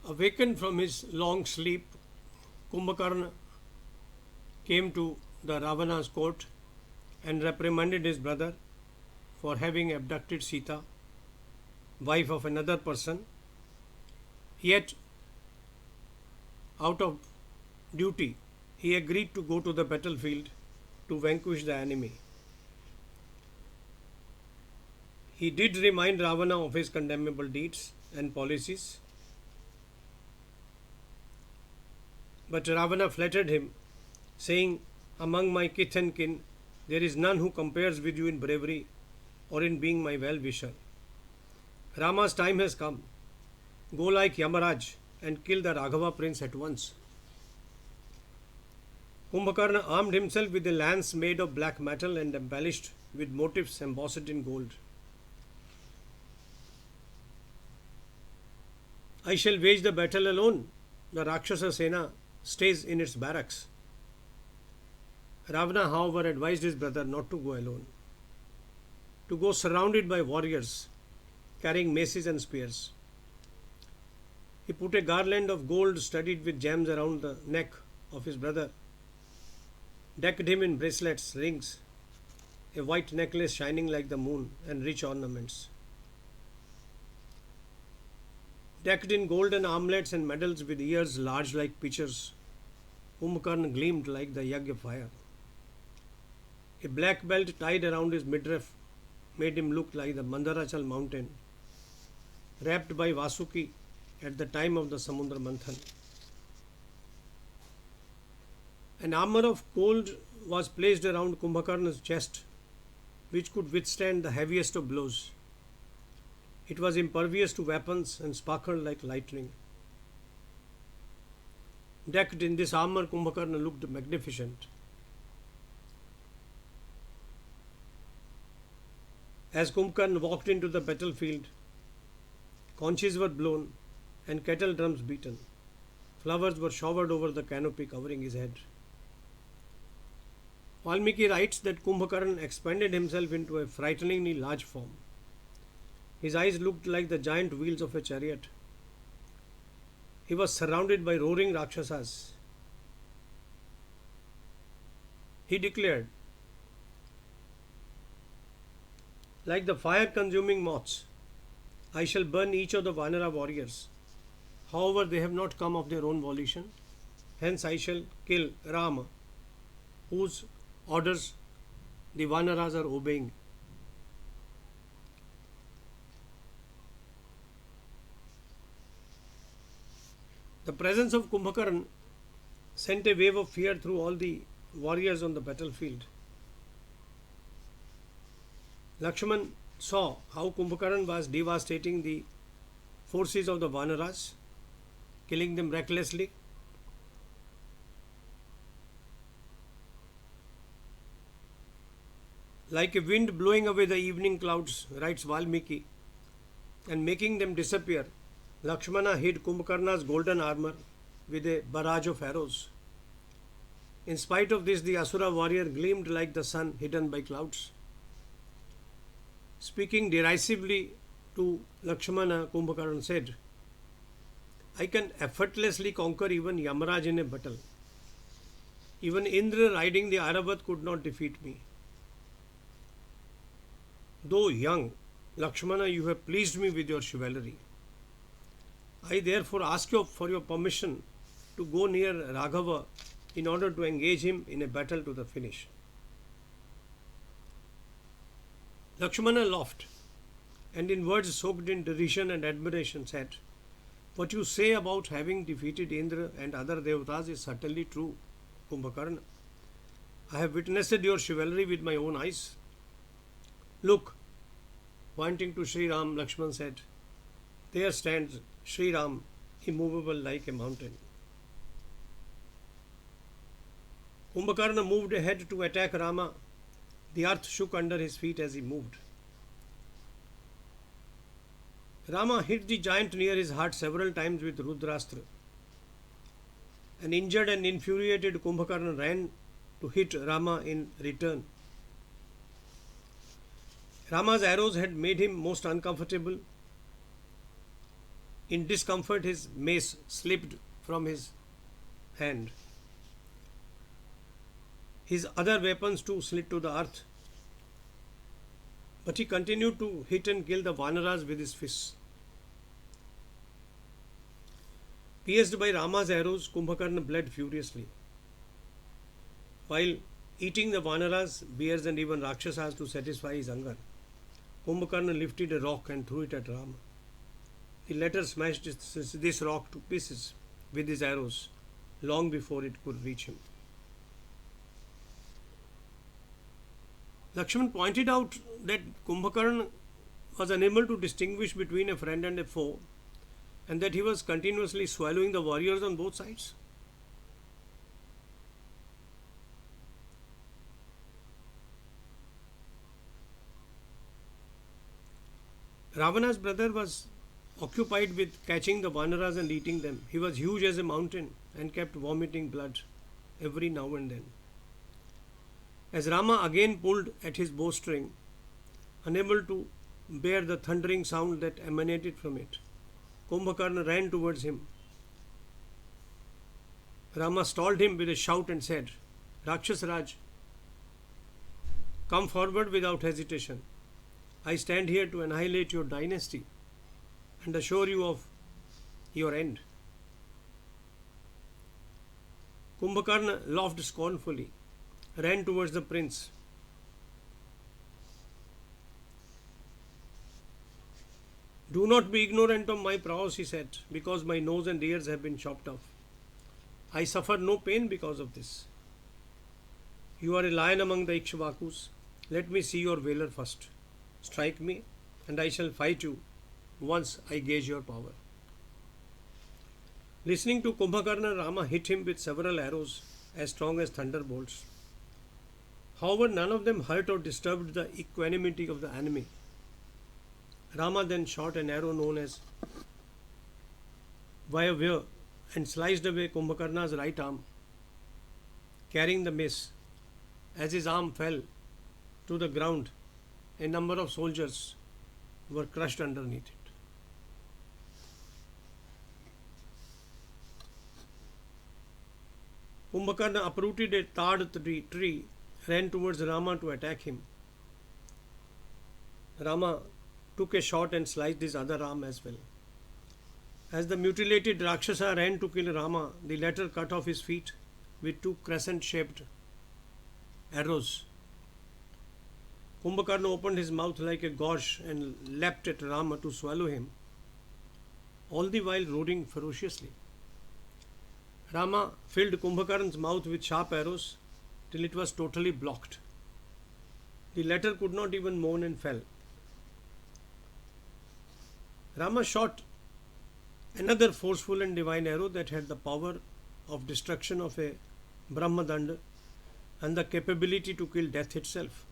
Awakened from his long sleep, Kumbhakarna came to the Ravana's court and reprimanded his brother for having abducted Sita, wife of another person. Yet, out of duty, he agreed to go to the battlefield to vanquish the enemy. He did remind Ravana of his condemnable deeds and policies, but Ravana flattered him, saying, "Among my kith and kin, there is none who compares with you in bravery or in being my well wisher. Rama's time has come. Go like Yamaraj and kill the Raghava prince at once." Kumbhakarna armed himself with a lance made of black metal and embellished with motifs embossed in gold. "I shall wage the battle alone. The Rakshasa Sena stays in its barracks." Ravana, however, advised his brother not to go alone, to go surrounded by warriors carrying maces and spears. He put a garland of gold studded with gems around the neck of his brother, decked him in bracelets, rings, a white necklace shining like the moon, and rich ornaments. Decked in golden armlets and medals with ears large like pitchers, Kumbhakarna gleamed like the Yagya fire. A black belt tied around his midriff made him look like the Mandarachal mountain, wrapped by Vasuki at the time of the Samudra Manthan. An armor of gold was placed around Kumbhakarna's chest, which could withstand the heaviest of blows. It was impervious to weapons and sparkled like lightning. Decked in this armor, Kumbhakarna looked magnificent. As Kumbhakarna walked into the battlefield, conches were blown and kettle drums beaten. Flowers were showered over the canopy covering his head. Valmiki writes that Kumbhakarna expanded himself into a frighteningly large form. His eyes looked like the giant wheels of a chariot. He was surrounded by roaring Rakshasas. He declared, "Like the fire-consuming moths, I shall burn each of the Vanara warriors. However, they have not come of their own volition. Hence I shall kill Rama, whose orders the Vanaras are obeying." The presence of Kumbhakarna sent a wave of fear through all the warriors on the battlefield. Lakshman saw how Kumbhakarna was devastating the forces of the Vanaras, killing them recklessly. Like a wind blowing away the evening clouds, writes Valmiki, and making them disappear, Lakshmana hid Kumbhakarna's golden armor with a barrage of arrows. In spite of this, the Asura warrior gleamed like the sun hidden by clouds. Speaking derisively to Lakshmana, Kumbhakarna said, "I can effortlessly conquer even Yamaraj in a battle. Even Indra riding the Aravat could not defeat me. Though young, Lakshmana, you have pleased me with your chivalry. I therefore ask you for your permission to go near Raghava in order to engage him in a battle to the finish." Lakshmana laughed and in words soaked in derision and admiration said, "What you say about having defeated Indra and other devatas is certainly true, Kumbhakarna. I have witnessed your chivalry with my own eyes. Look," pointing to Sri Ram, Lakshman said, "there stands Sri Ram, immovable like a mountain." Kumbhakarna moved ahead to attack Rama. The earth shook under his feet as he moved. Rama hit the giant near his heart several times with Rudrastra. An injured and infuriated Kumbhakarna ran to hit Rama in return. Rama's arrows had made him most uncomfortable. In discomfort, his mace slipped from his hand. His other weapons too slid to the earth, but he continued to hit and kill the Vanaras with his fists. Pierced by Rama's arrows, Kumbhakarna bled furiously. While eating the Vanaras, bears, and even Rakshasas to satisfy his hunger, Kumbhakarna lifted a rock and threw it at Rama. The latter smashed this rock to pieces with his arrows long before it could reach him. Lakshman pointed out that Kumbhakarna was unable to distinguish between a friend and a foe, and that he was continuously swallowing the warriors on both sides. Ravana's brother was occupied with catching the Vanaras and eating them. He was huge as a mountain and kept vomiting blood every now and then. As Rama again pulled at his bowstring, unable to bear the thundering sound that emanated from it, Kumbhakarna ran towards him. Rama stalled him with a shout and said, "Rakshasraj, come forward without hesitation. I stand here to annihilate your dynasty and assure you of your end." Kumbhakarna laughed scornfully, ran towards the prince. "Do not be ignorant of my prowess," he said, "because my nose and ears have been chopped off. I suffer no pain because of this. You are a lion among the Ikshvakus. Let me see your valor first. Strike me, and I shall fight you once I gauge your power." Listening to Kumbhakarna, Rama hit him with several arrows as strong as thunderbolts. However, none of them hurt or disturbed the equanimity of the enemy. Rama then shot an arrow known as Vayavya and sliced away Kumbhakarna's right arm, carrying the mace. As his arm fell to the ground, a number of soldiers were crushed underneath it. Kumbhakarna uprooted a tarred tree, ran towards Rama to attack him. Rama took a shot and sliced his other arm as well. As the mutilated Rakshasa ran to kill Rama, the latter cut off his feet with two crescent-shaped arrows. Kumbhakarna opened his mouth like a gorge and leapt at Rama to swallow him, all the while roaring ferociously. Rama filled Kumbhakarna's mouth with sharp arrows till it was totally blocked. The latter could not even moan and fell. Rama shot another forceful and divine arrow that had the power of destruction of a Brahmadanda and the capability to kill death itself.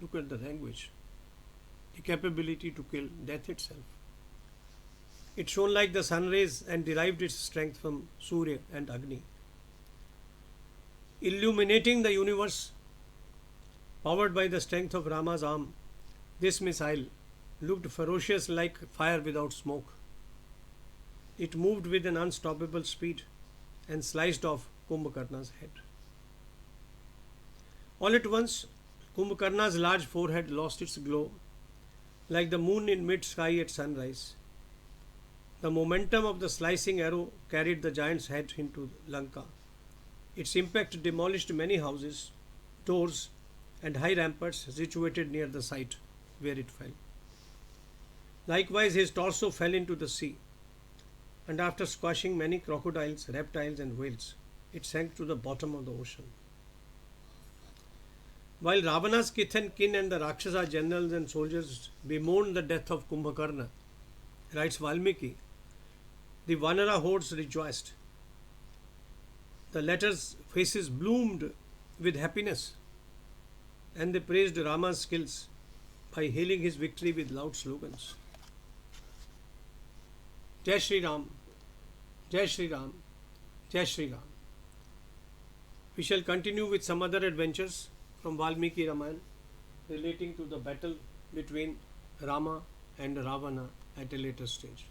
Look at the language. The capability to kill death itself. It shone like the sun rays and derived its strength from Surya and Agni. Illuminating the universe, powered by the strength of Rama's arm, this missile looked ferocious like fire without smoke. It moved with an unstoppable speed and sliced off Kumbhakarna's head. All at once, Kumbhakarna's large forehead lost its glow, like the moon in mid-sky at sunrise. The momentum of the slicing arrow carried the giant's head into Lanka. Its impact demolished many houses, doors, and high ramparts situated near the site where it fell. Likewise, his torso fell into the sea, and after squashing many crocodiles, reptiles, and whales, it sank to the bottom of the ocean. While Ravana's kith and kin and the Rakshasa generals and soldiers bemoaned the death of Kumbhakarna, writes Valmiki, the Vanara hordes rejoiced. The latter's faces bloomed with happiness, and they praised Rama's skills by hailing his victory with loud slogans. Jai Shri Ram, Jai Shri Ram, Jai Shri Ram. We shall continue with some other adventures from Valmiki Ramayana relating to the battle between Rama and Ravana at a later stage.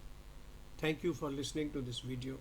Thank you for listening to this video.